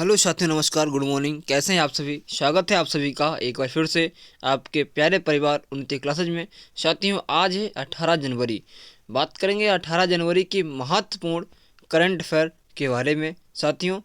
Hello साथियों, नमस्कार, good morning. कैसे हैं आप सभी? स्वागत है आप सभी का एक बार फिर से आपके प्यारे परिवार उन्नति क्लासेज में। साथियों, आज है 18 जनवरी। बात करेंगे 18 जनवरी की महत्वपूर्ण करंट अफेयर के बारे में। साथियों,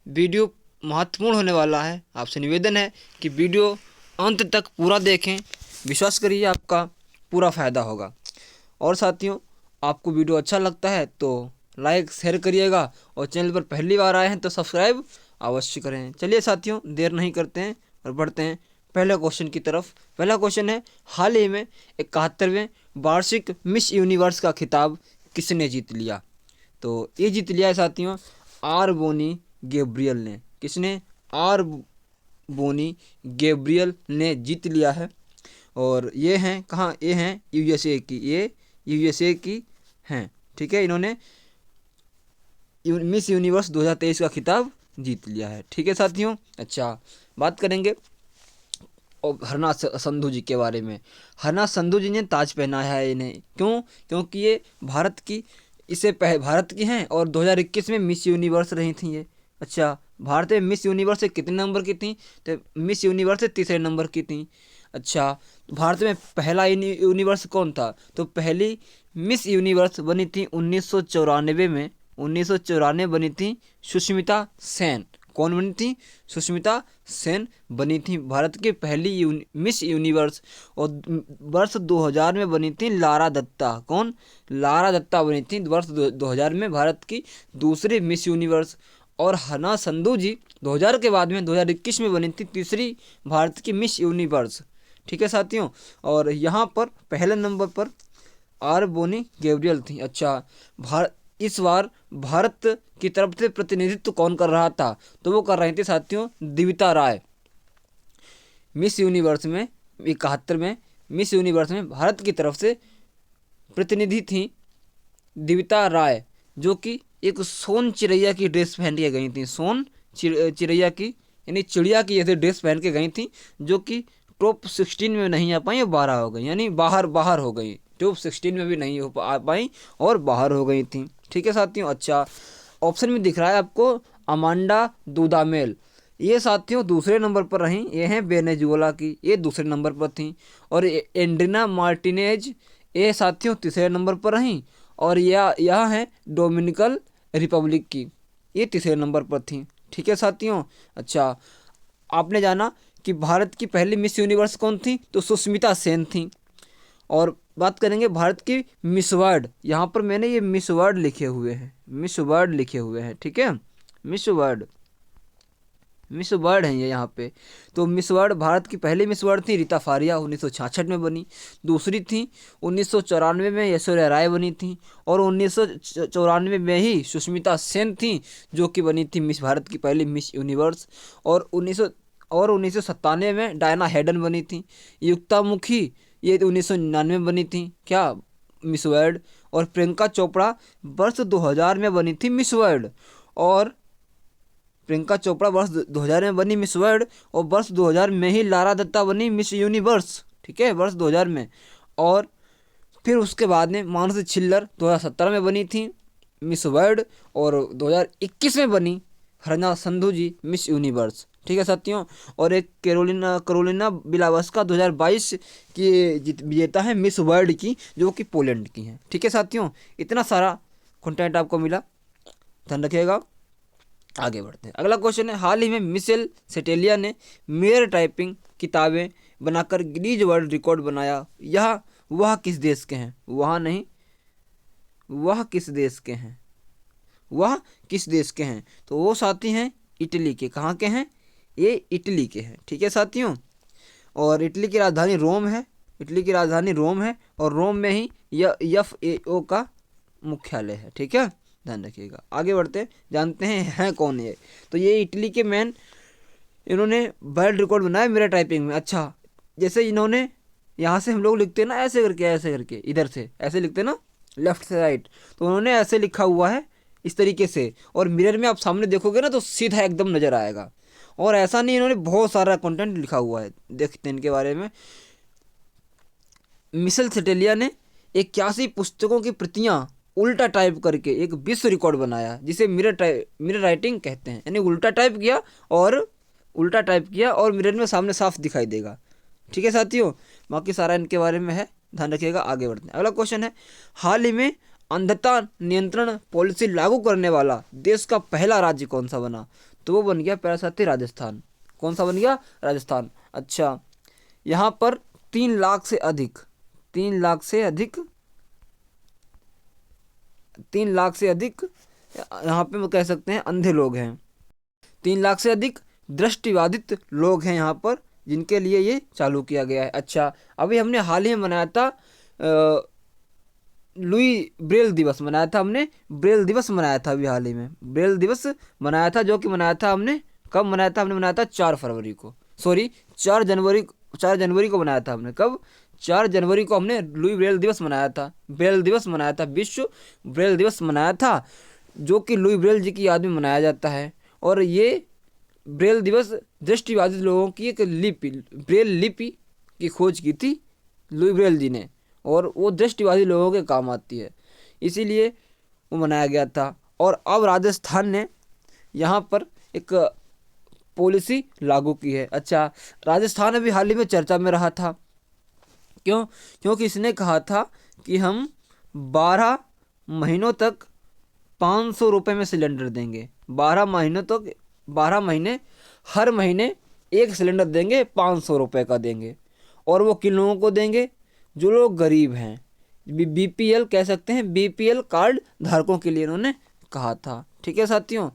वीडियो महत्वपूर्ण होने वाला है। आपसे निवेदन है कि वीडियो अंत तक पूरा देखें। विश्वास करिए, आपका पूरा फ़ायदा होगा। और साथियों, आपको वीडियो अच्छा लगता है तो लाइक शेयर करिएगा, और चैनल पर पहली बार आए हैं तो सब्सक्राइब अवश्य करें। चलिए साथियों, देर नहीं करते हैं और बढ़ते हैं पहले क्वेश्चन की तरफ। पहला क्वेश्चन है, हाल ही में 71वें वार्षिक मिस यूनिवर्स का खिताब किसने जीत लिया? तो ये जीत लिया है साथियों आर बोनी गैब्रियल ने। किसने? आर बोनी गैब्रियल ने जीत लिया है। और ये हैं कहाँ? ये हैं यूएसए की। ये यूएसए की हैं, ठीक है। इन्होंने मिस यूनिवर्स 2023 का खिताब जीत लिया है, ठीक है साथियों। अच्छा, बात करेंगे और हरना संधू जी के बारे में। हरना संधू जी ने ताज पहनाया है इन्हें। क्यों? क्योंकि ये भारत की हैं और 2021 में मिस यूनिवर्स रही थी ये। अच्छा, भारत में मिस यूनिवर्स से कितने नंबर की थी? तो मिस यूनिवर्स से तीसरे नंबर की थी। अच्छा, भारत में पहला यूनिवर्स कौन था? तो पहली मिस यूनिवर्स बनी थी 1994 में। 1994 बनी थी सुष्मिता सेन। कौन बनी थी? सुष्मिता सेन बनी थी भारत की पहली मिस यूनिवर्स। और वर्ष 2000 में बनी थी लारा दत्ता। कौन? लारा दत्ता बनी थी वर्ष 2000 में भारत की दूसरी मिस यूनिवर्स। और हना संधू जी 2000 के बाद में 2021 में बनी थी तीसरी भारत की मिस यूनिवर्स, ठीक है साथियों। और यहाँ पर पहले नंबर पर आर बोनी गैब्रियल थी। अच्छा, इस बार भारत की तरफ से प्रतिनिधित्व कौन कर रहा था? तो वो कर रही थी साथियों दिविता राय। मिस यूनिवर्स में 71 में मिस यूनिवर्स में भारत की तरफ से प्रतिनिधि थी दिविता राय, जो कि एक सोन चिड़ैया की ड्रेस पहन के गई थी। सोन चिड़ैया की, यानी चिड़िया की जैसे ड्रेस पहन के गई थी, जो कि टॉप 16 में नहीं आ पाई और 12 हो गई, यानी बाहर बाहर हो गई। टॉप 16 में भी नहीं आ पाई और बाहर हो गई थी, ठीक है साथियों। अच्छा, ऑप्शन में दिख रहा है आपको अमांडा दूदामेल। ये साथियों दूसरे नंबर पर रहीं। ये हैं वेनेजुएला की, ये दूसरे नंबर पर थी। और एंड्रीना मार्टिनेज, ये साथियों तीसरे नंबर पर रहीं। और यह है डोमिनिकन रिपब्लिक की, ये तीसरे नंबर पर थी, ठीक है साथियों। अच्छा, आपने जाना कि भारत की पहली मिस यूनिवर्स कौन थी? तो सुष्मिता सेन थी। और बात करेंगे भारत की मिस वर्ल्ड। यहाँ पर मैंने ये मिस वर्ल्ड लिखे हुए हैं, मिस वर्ल्ड लिखे हुए हैं, ठीक है। मिस वर्ल्ड, मिस वर्ल्ड है ये यहाँ पे। तो मिस वर्ल्ड, भारत की पहली मिस वर्ल्ड थी रीता फारिया, 1966 में बनी। दूसरी थी 1994 में ऐश्वर्या राय बनी थी। और 1994 में ही सुष्मिता सेन थी, जो कि बनी थी मिस भारत की पहली मिस यूनिवर्स। और 1997 में डायना हेडन बनी थी। युक्ता मुखी, ये 1999 में बनी थी क्या? Miss world. और प्रियंका चोपड़ा वर्ष 2000 में बनी थी मिस वर्ल्ड। और प्रियंका चोपड़ा वर्ष 2000 में बनी मिस वर्ल्ड, और वर्ष 2000 में ही लारा दत्ता बनी मिस यूनिवर्स, ठीक है, वर्ष 2000 में। और फिर उसके बाद में मानसी छिल्लर 2017 में बनी थी मिस वर्ल्ड, और 2021 में बनी हरना संधू जी मिस यूनिवर्स, ठीक है साथियों। और एक कैरोलिना बिलावस्का 2022 की विजेता है मिस वर्ल्ड की, जो कि पोलैंड की हैं, ठीक है साथियों। इतना सारा कंटेंट आपको मिला, ध्यान रखिएगा। आगे बढ़ते हैं। अगला क्वेश्चन है, हाल ही में मिशेल सेटेलिया ने मेयर टाइपिंग किताबें बनाकर गिनीज वर्ल्ड रिकॉर्ड बनाया। वह किस देश के हैं? वह नहीं, वह किस देश के हैं? वह किस देश के हैं? तो वो साथी हैं इटली के। कहाँ के हैं? ये इटली के हैं, ठीक है साथियों। और इटली की राजधानी रोम है। इटली की राजधानी रोम है, और रोम में ही FAO का मुख्यालय है, ठीक है, ध्यान रखिएगा। आगे बढ़ते जानते हैं कौन ये। तो ये इटली के मैन, इन्होंने वर्ल्ड रिकॉर्ड बनाया मेरा टाइपिंग में। अच्छा, जैसे इन्होंने यहाँ से हम लोग लिखते हैं ना, ऐसे करके इधर से ऐसे लिखते हैं ना, लेफ्ट से राइट, तो उन्होंने ऐसे लिखा हुआ है इस तरीके से। और मिरर में आप सामने देखोगे ना तो सीधा एकदम नज़र आएगा। और ऐसा नहीं, इन्होंने बहुत सारा कंटेंट लिखा हुआ है, देखते हैं इनके बारे में। मिशेल सेटेलिया ने 81 पुस्तकों की प्रतियाँ उल्टा टाइप करके एक विश्व रिकॉर्ड बनाया, जिसे मिरर राइटिंग कहते हैं। यानी उल्टा टाइप किया और मिरर में सामने साफ दिखाई देगा। ठीक है साथियों, बाकी सारा इनके बारे में है, ध्यान रखिएगा। आगे बढ़ते हैं। अगला क्वेश्चन है, हाल ही में अंधता नियंत्रण पॉलिसी लागू करने वाला देश का पहला राज्य कौन सा बना? तो वो बन गया प्यारा साथी राजस्थान। कौन सा बन गया? राजस्थान। अच्छा, यहाँ पर 3 लाख से अधिक 3 लाख से अधिक यहाँ पे हम कह सकते हैं अंधे लोग हैं। 3 लाख से अधिक दृष्टिबाधित लोग हैं यहाँ पर, जिनके लिए ये चालू किया गया है। अच्छा, अभी हमने हाल ही में मनाया था लुई ब्रेल दिवस मनाया था हमने। ब्रेल दिवस मनाया था अभी हाल ही में, ब्रेल दिवस मनाया था, जो कि मनाया था हमने, कब मनाया था? हमने मनाया था 4 फरवरी को, सॉरी 4 जनवरी को मनाया था हमने। कब? 4 जनवरी को हमने लुई ब्रेल दिवस मनाया था। ब्रेल दिवस मनाया था, विश्व ब्रेल दिवस मनाया था, जो कि लुई ब्रेल जी की याद में मनाया जाता है। और ये ब्रेल दिवस दृष्टिबाधित लोगों की एक लिपि, ब्रेल लिपि की खोज की थी लुई ब्रेल जी ने, और वो दृष्टिबाधित लोगों के काम आती है, इसीलिए वो मनाया गया था। और अब राजस्थान ने यहाँ पर एक पॉलिसी लागू की है। अच्छा, राजस्थान अभी हाल ही में चर्चा में रहा था। क्यों? क्योंकि इसने कहा था कि हम 12 महीनों तक 500 रुपये में सिलेंडर देंगे। 12 महीने हर महीने एक सिलेंडर देंगे, 500 रुपये का देंगे। और वो किन लोगों को देंगे? जो लोग गरीब हैं, बीपीएल कह सकते हैं, बीपीएल कार्ड धारकों के लिए इन्होंने कहा था। ठीक है साथियों,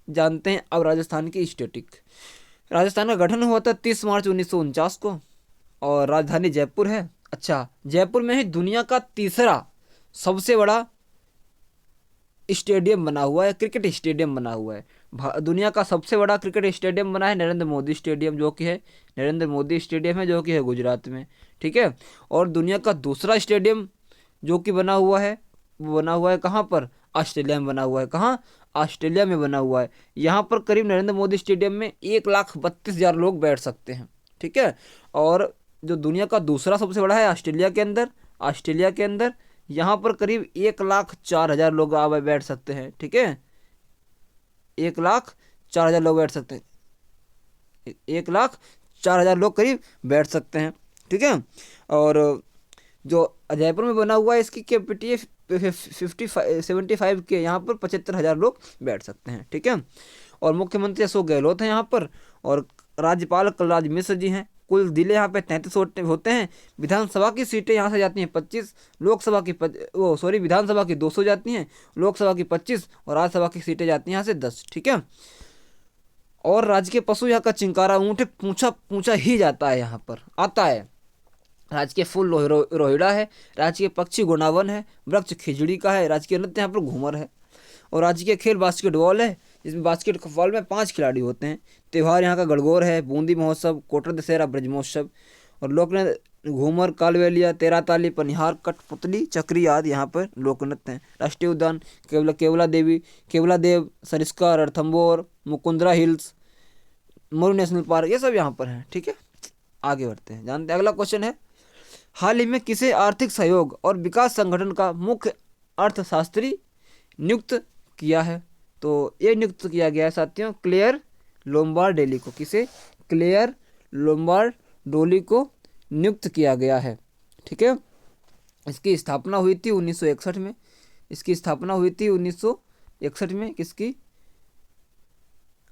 जानते हैं अब राजस्थान की स्टेटिक। राजस्थान का गठन हुआ था 30 मार्च 1949 को, और राजधानी जयपुर है। अच्छा, जयपुर में ही दुनिया का तीसरा सबसे बड़ा स्टेडियम बना हुआ है, क्रिकेट स्टेडियम बना हुआ है। दुनिया का सबसे बड़ा क्रिकेट स्टेडियम बना है नरेंद्र मोदी स्टेडियम, जो कि है नरेंद्र मोदी स्टेडियम है, जो कि है गुजरात में। ठीक है, और दुनिया का दूसरा स्टेडियम जो कि बना हुआ है, वो बना हुआ है कहाँ पर? ऑस्ट्रेलिया में बना हुआ है। कहाँ? ऑस्ट्रेलिया में बना हुआ है। यहाँ पर करीब नरेंद्र मोदी स्टेडियम में 1,32,000 लोग बैठ सकते हैं। ठीक है, और जो दुनिया का दूसरा सबसे बड़ा है ऑस्ट्रेलिया के अंदर यहाँ पर करीब 1,04,000 लोग बैठ सकते हैं। ठीक है, 1,04,000 लोग बैठ सकते हैं, 1,04,000 लोग करीब बैठ सकते हैं। ठीक है, और जो जयपुर में बना हुआ है, इसकी कैपेसिटी है 75 के, यहाँ पर 75,000 लोग बैठ सकते हैं। ठीक है, और मुख्यमंत्री अशोक गहलोत हैं यहाँ पर, और राज्यपाल कलराज मिश्र जी हैं। कुल जिले यहाँ पे 33 होते हैं। विधानसभा की सीटें यहाँ से जाती हैं 25, लोकसभा की विधानसभा की 200 जाती हैं, लोकसभा की 25, और राज्यसभा की सीटें जाती हैं यहाँ से 10। ठीक है, और राज्य के पशु यहाँ का चिंकारा ऊँट है, पूछा ही जाता है, यहाँ पर आता है। राज्य के फूल रोहिड़ा है, राज्य के पक्षी गुनावन है, वृक्ष खिजड़ी का है, राज्य के नृत्य यहाँ पर घूमर है, और राज्य के खेल बास्केटबॉल है, जिसमें बास्केटबॉल में 5 खिलाड़ी होते हैं। त्यौहार यहाँ का गणगौर है, बूंदी महोत्सव, कोटर दशहरा, ब्रज महोत्सव, और लोक नृत्य घूमर, कालबेलिया, तेराताली, पनिहार, कठपुतली, चक्री आदि यहाँ पर लोक नृत्य हैं। राष्ट्रीय उद्यान केवला देव, सरिस्का, रणथंभौर, मुकुंदरा हिल्स, मोरू नेशनल पार्क, ये सब यहाँ पर हैं। ठीक है, आगे बढ़ते हैं, जानते हैं। अगला क्वेश्चन है, हाल ही में किसे आर्थिक सहयोग और विकास संगठन का मुख्य अर्थशास्त्री नियुक्त किया है? तो ये नियुक्त किया गया है साथियों क्लेयर लोम्बार्डेली को। किसे? क्लेयर लोम्बार्डोली को नियुक्त किया गया है। ठीक है, इसकी स्थापना हुई थी 1961 में। इसकी स्थापना हुई थी 1961 में। किसकी?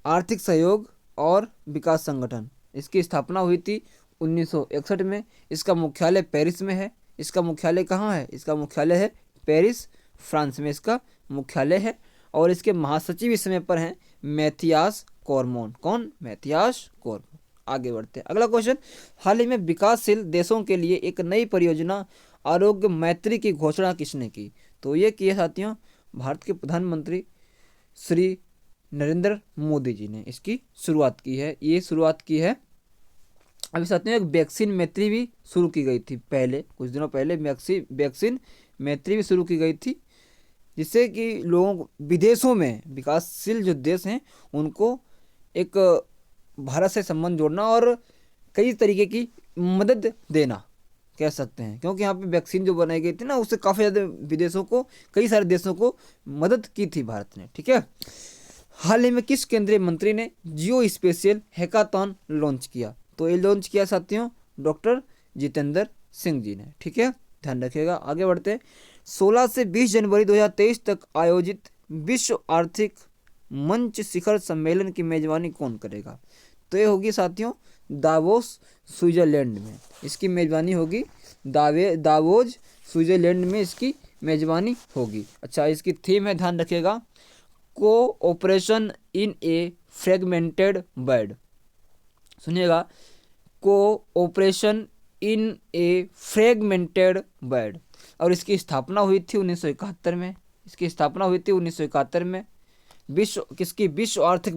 आर्थिक सहयोग और विकास संगठन, इसकी स्थापना हुई थी 1961 में। इसका मुख्यालय पेरिस में है। इसका मुख्यालय कहाँ है? इसका मुख्यालय है पेरिस, फ्रांस में इसका मुख्यालय है। और इसके महासचिव इस समय पर हैं मैथियास कॉरमोन। कौन? मैथियास कॉरमोन। आगे बढ़ते हैं, अगला क्वेश्चन, हाल ही में विकासशील देशों के लिए एक नई परियोजना आरोग्य मैत्री की घोषणा किसने की? तो ये की है साथियों भारत के प्रधानमंत्री श्री नरेंद्र मोदी जी ने इसकी शुरुआत की है। ये शुरुआत की है। अभी साथियों एक वैक्सीन मैत्री भी शुरू की गई थी पहले, कुछ दिनों पहले वैक्सीन मैत्री भी शुरू की गई थी, जिससे कि लोगों को विदेशों में, विकासशील जो देश हैं उनको एक भारत से संबंध जोड़ना और कई तरीके की मदद देना, कह सकते हैं, क्योंकि यहाँ पे वैक्सीन जो बनाई गई थी ना उससे काफ़ी ज़्यादा विदेशों को, कई सारे देशों को मदद की थी भारत ने। ठीक है। हाल ही में किस केंद्रीय मंत्री ने जियो स्पेशियल हैकाथॉन लॉन्च किया? तो ये लॉन्च किया साथियों डॉक्टर जितेंद्र सिंह जी ने। ठीक है, ध्यान रखिएगा। आगे बढ़ते हैं। 16 से 20 जनवरी 2023 तक आयोजित विश्व आर्थिक मंच शिखर सम्मेलन की मेजबानी कौन करेगा? तो ये होगी साथियों दावोस स्विट्जरलैंड में, इसकी मेजबानी होगी। दावोस स्विट्जरलैंड में इसकी मेजबानी होगी। अच्छा, इसकी थीम है, ध्यान रखिएगा, cooperation in a fragmented world. सुनिएगा, cooperation in a fragmented world. और इसकी स्थापना हुई थी 1971 में। इसकी स्थापना हुई थी 1971 में। विश्व आर्थिक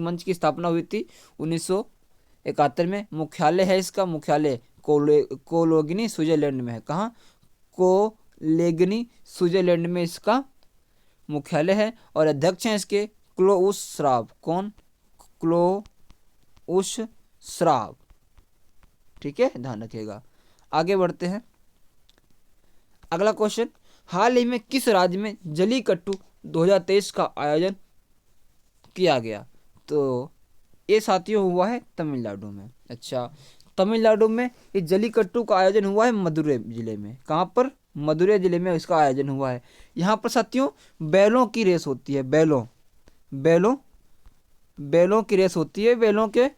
मंच की स्थापना हुई थी 1971 में। मुख्यालय है इसका, मुख्यालय कोलोगनी स्विट्जरलैंड में है। कहाँ? कोलोगनी स्विट्जरलैंड में इसका मुख्यालय है। और अध्यक्ष हैं इसके क्लोउस श्वाब। कौन? क्लोउस श्वाब। ठीक है, ध्यान रखिएगा। आगे बढ़ते हैं। अगला क्वेश्चन, हाल ही में किस राज्य में जलीकट्टू 2023 का आयोजन किया गया? तो ये साथियों हुआ है तमिलनाडु में। अच्छा, तमिलनाडु में इस जलीकट्टू का आयोजन हुआ है मदुरै जिले में। कहाँ पर? मदुरै जिले में इसका आयोजन हुआ है। यहाँ पर साथियों बैलों की रेस होती है। बैलों की रेस होती है, बैलों के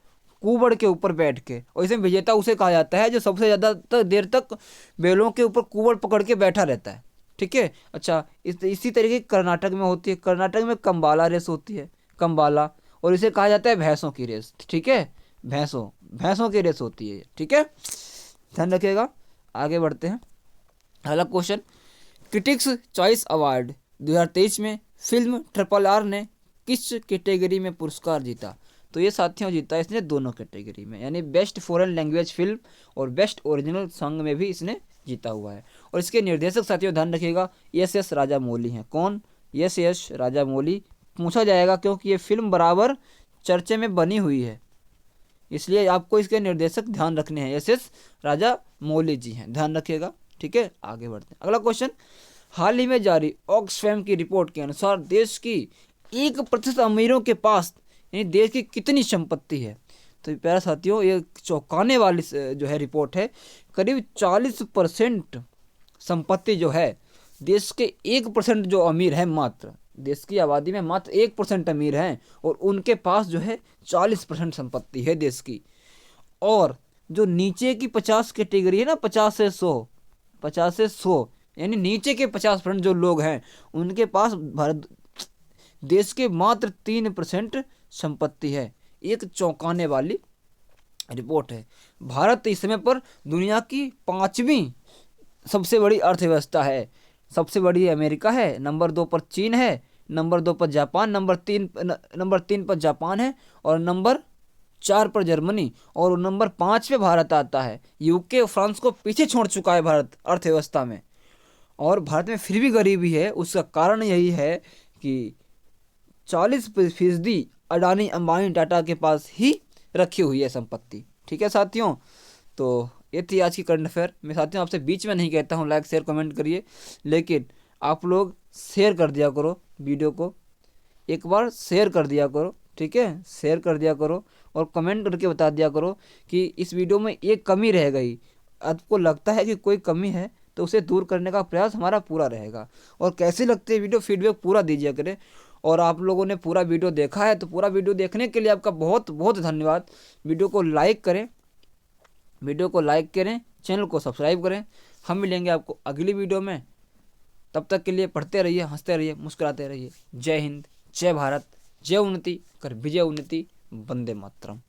कुबड़ के ऊपर बैठ के। और इसमें विजेता उसे कहा जाता है जो सबसे ज़्यादा देर तक बैलों के ऊपर कुबड़ पकड़ के बैठा रहता है। ठीक है। अच्छा, इसी तरीके कर्नाटक में होती है। कर्नाटक में कंबाला रेस होती है, कंबाला, और इसे कहा जाता है भैंसों की रेस। ठीक है, भैंसों की रेस होती है। ठीक है, ध्यान रखिएगा। आगे बढ़ते हैं। अगला क्वेश्चन, क्रिटिक्स चॉइस अवार्ड 2023 में फिल्म RRR ने किस कैटेगरी में पुरस्कार जीता? तो ये साथियों जीता इसने दोनों कैटेगरी में, यानी बेस्ट फॉरेन लैंग्वेज फिल्म और बेस्ट ओरिजिनल सॉन्ग में भी इसने जीता हुआ है। और इसके निर्देशक साथियों ध्यान रखिएगा एस राजामौली हैं। कौन? एस राजामौली। पूछा जाएगा क्योंकि ये फिल्म बराबर चर्चे में बनी हुई है, इसलिए आपको इसके निर्देशक ध्यान रखने हैं। एस राजामौली जी हैं, ध्यान रखिएगा। ठीक है, आगे बढ़ते हैं। अगला क्वेश्चन, हाल ही में जारी ऑक्सफैम की रिपोर्ट के अनुसार देश की 1% अमीरों के पास यानी देश की कितनी संपत्ति है? तो प्यारे साथियों ये चौंकाने वाली जो है रिपोर्ट है। करीब 40% संपत्ति जो है देश के 1% जो अमीर है, मात्र देश की आबादी में मात्र 1% अमीर हैं और उनके पास जो है 40% संपत्ति है देश की। और जो नीचे की 50 कैटेगरी है ना, 50 से 100 यानी नीचे के 50% जो लोग हैं उनके पास भारत देश के मात्र 3% संपत्ति है। एक चौंकाने वाली रिपोर्ट है। भारत इस समय पर दुनिया की 5वीं सबसे बड़ी अर्थव्यवस्था है। सबसे बड़ी अमेरिका है, नंबर 2 पर चीन है, नंबर 2 पर जापान, नंबर 3 पर जापान है, और नंबर 4 पर जर्मनी, और नंबर 5 पे भारत आता है। यूके और फ्रांस को पीछे छोड़ चुका है भारत अर्थव्यवस्था में। और भारत में फिर भी गरीबी है। उसका कारण यही है कि 40% अडानी अंबानी टाटा के पास ही रखी हुई है संपत्ति। ठीक है साथियों, तो ये थी आज की करंट अफेयर। मैं साथियों आपसे बीच में नहीं कहता हूँ लाइक शेयर कमेंट करिए, लेकिन आप लोग शेयर कर दिया करो वीडियो को, एक बार शेयर कर दिया करो। ठीक है, शेयर कर दिया करो और कमेंट करके बता दिया करो कि इस वीडियो में एक कमी रह गई। आपको लगता है कि कोई कमी है तो उसे दूर करने का प्रयास हमारा पूरा रहेगा। और कैसी लगती है वीडियो, फीडबैक पूरा दीजिए करें। और आप लोगों ने पूरा वीडियो देखा है तो पूरा वीडियो देखने के लिए आपका बहुत बहुत धन्यवाद। वीडियो को लाइक करें, चैनल को सब्सक्राइब करें। हम मिलेंगे आपको अगली वीडियो में। तब तक के लिए पढ़ते रहिए, हंसते रहिए, मुस्कुराते रहिए। जय हिंद, जय भारत, जय उन्नति कर विजय उन्नति, वंदे मातरम।